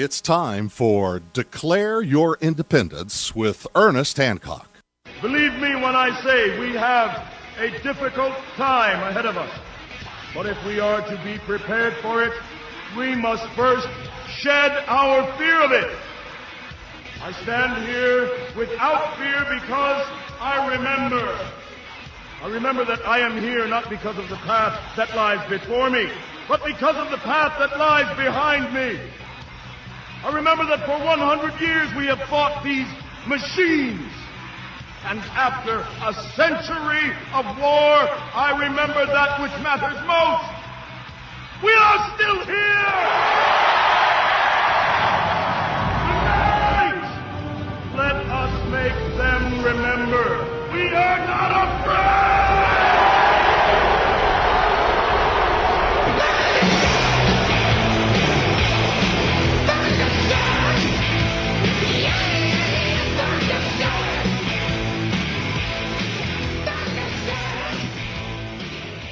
It's time for Declare Your Independence with Ernest Hancock. Believe me when I say we have a difficult time ahead of us. But if we are to be prepared for it, we must first shed our fear of it. I stand here without fear because I remember that I am here not because of the path that lies before me, but because of the path that lies behind me. I remember that for 100 years we have fought these machines. And after a century of war, I remember that which matters most. We are still here! Tonight, let us make them remember we are not afraid!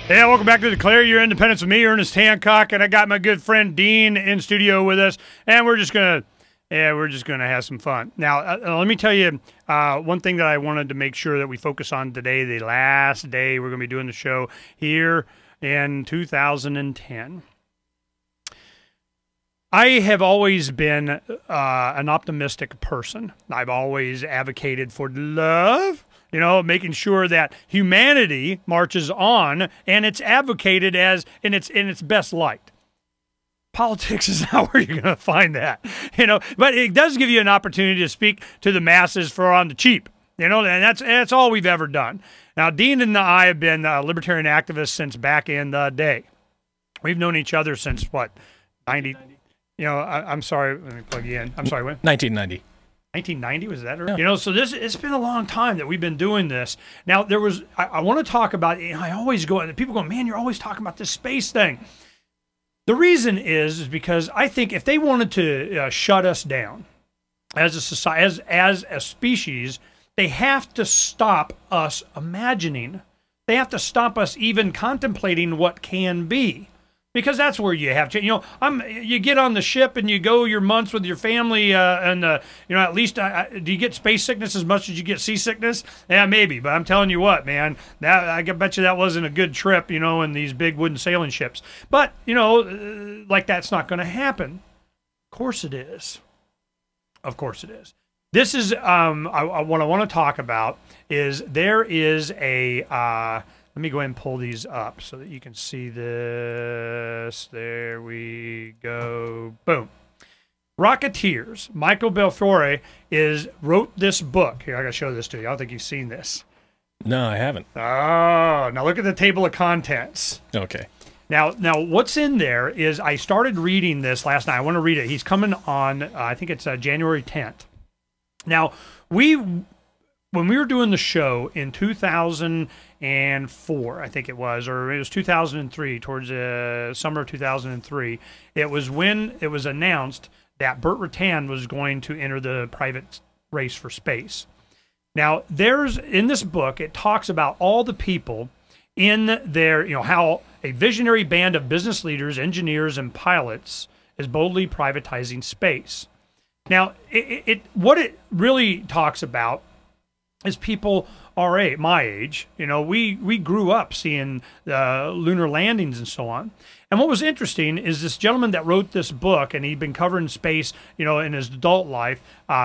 Yeah, welcome back to Declare Your Independence with me, Ernest Hancock, and I got my good friend Dean in studio with us, and we're just gonna have some fun. Now, let me tell you one thing that I wanted to make sure that we focus on today, the last day we're gonna be doing the show here in 2010. I have always been an optimistic person. I've always advocated for love. You know, making sure that humanity marches on and it's advocated as in its best light. Politics is not where you're going to find that, you know, but it does give you an opportunity to speak to the masses for on the cheap, you know, and that's all we've ever done. Now, Dean and I have been libertarian activists since back in the day. We've known each other since, what, 90? You know, I'm sorry, let me plug you in. I'm sorry, when? 1990. 1990, was that? Yeah. You know, so it's been a long time that we've been doing this. Now, I want to talk about, you know, I always go, people go, man, you're always talking about this space thing. The reason is because I think if they wanted to shut us down as a society, as a species, they have to stop us imagining. They have to stop us even contemplating what can be. Because that's where you have to, you know, you get on the ship and you go your months with your family, and you know, at least do you get space sickness as much as you get seasickness? Yeah, maybe. But I'm telling you what, man, I bet you that wasn't a good trip, you know, in these big wooden sailing ships. But you know, like that's not going to happen. Of course it is. Of course it is. This is what I want to talk about is there is a. Let me go ahead and pull these up so that you can see this. There we go. Boom. Rocketeers. Michael Belfiore wrote this book. Here, I got to show this to you. I don't think you've seen this. No, I haven't. Oh, now look at the table of contents. Okay. Now, what's in there is I started reading this last night. I want to read it. He's coming on, I think it's January 10th. Now, when we were doing the show in 2004, I think it was, or it was 2003, towards the summer of 2003, it was when it was announced that Burt Rutan was going to enter the private race for space. Now, in this book, it talks about all the people in there, you know, how a visionary band of business leaders, engineers, and pilots is boldly privatizing space. Now, what it really talks about is people my age, you know, we grew up seeing lunar landings and so on. And what was interesting is this gentleman that wrote this book, and he'd been covering space, you know, in his adult life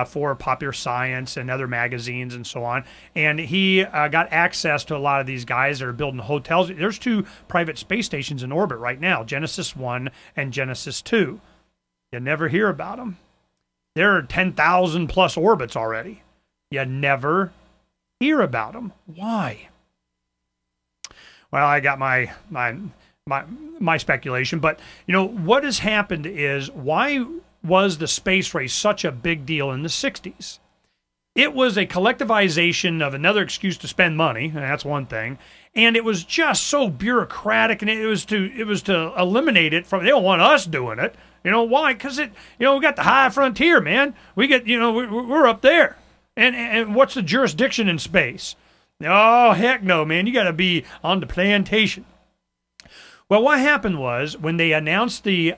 for Popular Science and other magazines and so on. And he got access to a lot of these guys that are building hotels. There's 2 private space stations in orbit right now, Genesis 1 and Genesis 2. You never hear about them. There are 10,000 plus orbits already. You never hear about them. Why? Well, I got my speculation, but you know what has happened is, why was the space race such a big deal in the 60s? It was a collectivization of another excuse to spend money, and that's one thing, and it was just so bureaucratic, and it was to eliminate it from. They don't want us doing it. You know why? Because we got the high frontier, man. We get, we're up there. And what's the jurisdiction in space? Oh, heck no, man. You got to be on the plantation. Well, what happened was when they announced the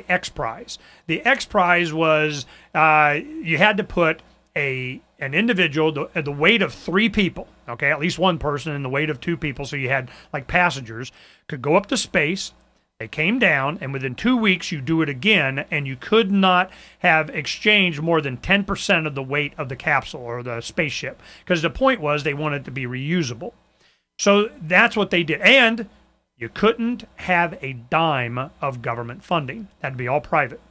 X Prize. The X Prize was you had to put an individual, the weight of 3 people, okay, at least one person, and the weight of 2 people, so you had like passengers, could go up to space. They came down, and within 2 weeks, you do it again, and you could not have exchanged more than 10% of the weight of the capsule or the spaceship, because the point was they wanted it to be reusable. So that's what they did. And you couldn't have a dime of government funding. That would be all private.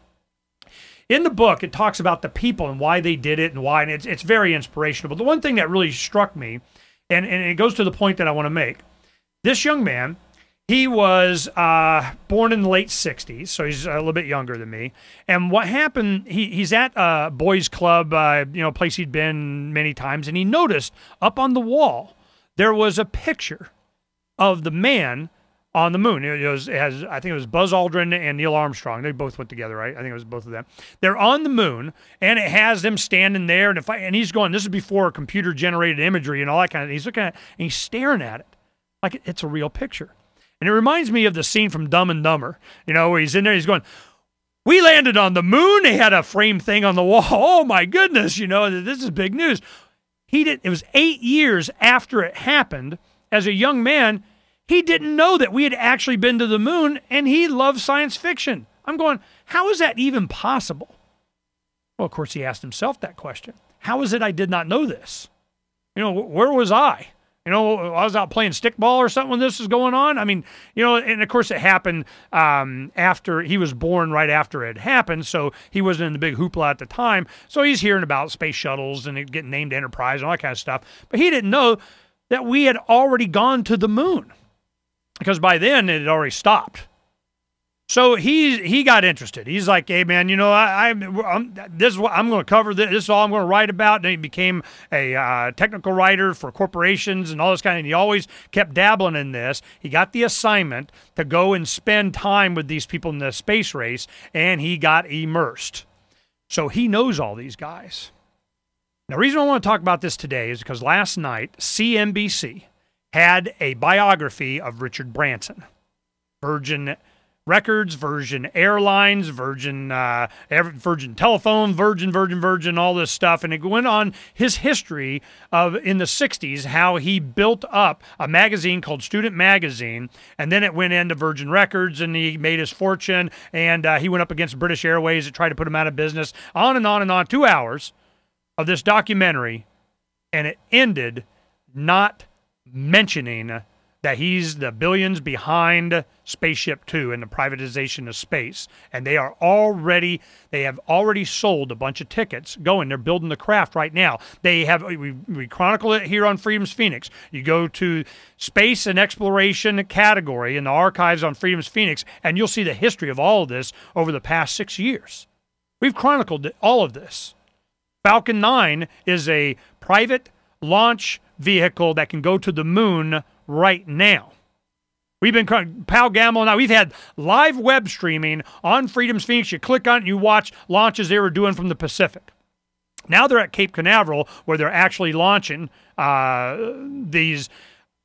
In the book, it talks about the people and why they did it and why, and it's very inspirational. But the one thing that really struck me, and it goes to the point that I want to make, this young man, he was born in the late 60s, so he's a little bit younger than me. And what happened, he's at a boys' club, a place he'd been many times, and he noticed up on the wall there was a picture of the man on the moon. I think it was Buzz Aldrin and Neil Armstrong. They both went together, right? I think it was both of them. They're on the moon, and it has them standing there, and he's going, this is before computer-generated imagery and all that kind of thing. He's looking at it, and he's staring at it like it's a real picture. And it reminds me of the scene from Dumb and Dumber, where he's in there, he's going, we landed on the moon. They had a frame thing on the wall. Oh, my goodness, this is big news. It was 8 years after it happened. As a young man, he didn't know that we had actually been to the moon, and he loved science fiction. I'm going, how is that even possible? Well, of course, he asked himself that question. How is it I did not know this? Where was I? I was out playing stickball or something when this was going on. I mean, and of course it happened after he was born, right after it happened. So he wasn't in the big hoopla at the time. So he's hearing about space shuttles and it getting named Enterprise and all that kind of stuff. But he didn't know that we had already gone to the moon, because by then it had already stopped. So he got interested. He's like, hey, man, this is what I'm going to cover. This is all I'm going to write about. And he became a technical writer for corporations and all this kind of thing. He always kept dabbling in this. He got the assignment to go and spend time with these people in the space race, and he got immersed. So he knows all these guys. Now, the reason I want to talk about this today is because last night, CNBC had a biography of Richard Branson, Virgin Records, Virgin Airlines, Virgin Telephone, Virgin, all this stuff. And it went on his history of, in the 60s, how he built up a magazine called Student Magazine, and then it went into Virgin Records, and he made his fortune, and he went up against British Airways that tried to put him out of business, on and on and on. 2 hours of this documentary, and it ended not mentioning that he's the billions behind Spaceship Two and the privatization of space. And they have already sold a bunch of tickets going. They're building the craft right now. We chronicle it here on Freedom's Phoenix. You go to space and exploration category in the archives on Freedom's Phoenix, and you'll see the history of all of this over the past 6 years. We've chronicled all of this. Falcon 9 is a private launch vehicle that can go to the moon right now. We've been Pal Gamble now. We've had live web streaming on Freedom's Phoenix. You click on it and you watch launches they were doing from the Pacific. Now they're at Cape Canaveral, where they're actually launching these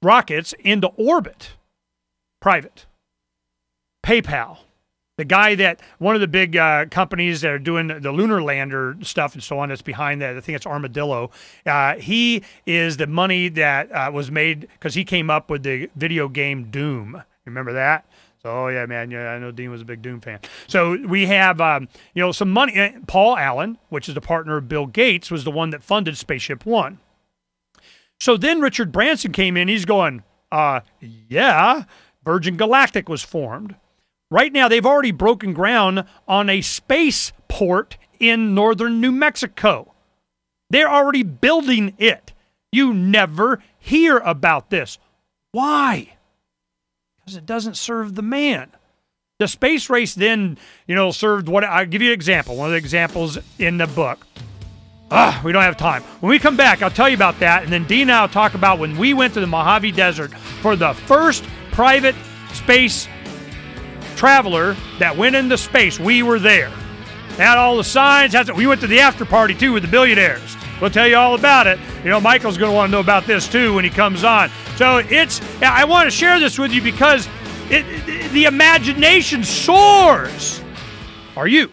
rockets into orbit. Private. PayPal. The guy that, one of the big companies that are doing the lunar lander stuff and so on that's behind that, I think it's Armadillo, he is the money that was made because he came up with the video game Doom. Remember that? So, oh, yeah, man, yeah, I know Dean was a big Doom fan. So we have, some money. Paul Allen, which is the partner of Bill Gates, was the one that funded Spaceship One. So then Richard Branson came in. He's going, yeah, Virgin Galactic was formed. Right now, they've already broken ground on a spaceport in northern New Mexico. They're already building it. You never hear about this. Why? Because it doesn't serve the man. The space race then, served what? I'll give you an example. One of the examples in the book. We don't have time. When we come back, I'll tell you about that. And then Dean and I will talk about when we went to the Mojave Desert for the first private space traveler that went into space. We were there. They had all the signs. We went to the after party too with the billionaires. We'll tell you all about it. Michael's going to want to know about this too when he comes on. So I want to share this with you because the imagination soars Are you?